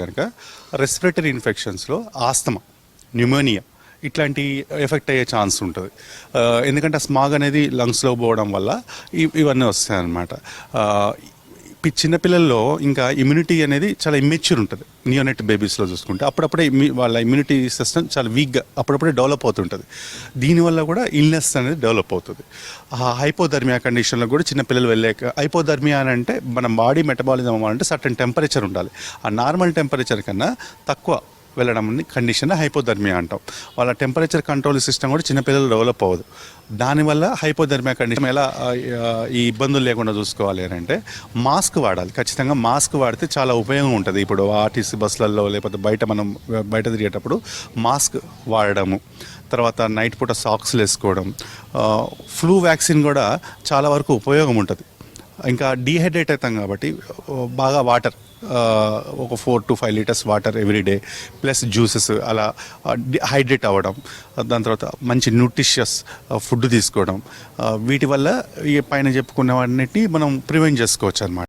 కనుక respiratory ఇన్ఫెక్షన్స్లో asthma, pneumonia ఇట్లాంటి effect అయ్యే ఛాన్స్ ఉంటుంది. ఎందుకంటే స్మాగ్ అనేది లంగ్స్లో పోవడం వల్ల ఇవన్నీ వస్తాయి అన్నమాట. చిన్నపిల్లల్లో ఇంకా ఇమ్యూనిటీ అనేది చాలా ఇమ్మెచ్యూర్ ఉంటుంది. నియోనెట్ బేబీస్లో చూసుకుంటే అప్పుడప్పుడే వాళ్ళ ఇమ్యూనిటీ సిస్టమ్ చాలా వీక్గా అప్పుడప్పుడే డెవలప్ అవుతుంటుంది. దీనివల్ల కూడా ఇల్నెస్ అనేది డెవలప్ అవుతుంది. హైపోథర్మియా కండిషన్లో కూడా చిన్నపిల్లలు వెళ్ళాక, హైపోథర్మియా అని అంటే మన బాడీ మెటబాలిజం అవ్వాలంటే సర్టన్ టెంపరేచర్ ఉండాలి. ఆ నార్మల్ టెంపరేచర్ కన్నా తక్కువ వెళ్ళడం కండిషన్ హైపోథర్మియా అంటాం. వాళ్ళ టెంపరేచర్ కంట్రోల్ సిస్టమ్ కూడా చిన్నపిల్లలు డెవలప్ అవ్వదు. దానివల్ల హైపోథర్మియా కండిషన్ ఎలా ఈ ఇబ్బందులు లేకుండా చూసుకోవాలి అని అంటే మాస్క్ వాడాలి. ఖచ్చితంగా మాస్క్ వాడితే చాలా ఉపయోగం ఉంటుంది. ఇప్పుడు ఆర్టీసీ బస్సులలో లేకపోతే మనం బయట తిరిగేటప్పుడు మాస్క్ వాడడము, తర్వాత నైట్ పూట సాక్స్లు వేసుకోవడం, ఫ్లూ వ్యాక్సిన్ కూడా చాలా వరకు ఉపయోగం ఉంటుంది. ఇంకా డీహైడ్రేట్ అవుతాం కాబట్టి బాగా వాటర్, ఒక 4 to 5 litres water everyday plus juices అలా హైడ్రేట్ అవ్వడం, దాని తర్వాత మంచి న్యూట్రిషియస్ ఫుడ్ తీసుకోవడం, వీటి వల్ల ఈ పైన చెప్పుకున్నవన్నిటిని మనం ప్రివెంట్ చేసుకోవచ్చు అన్నమాట.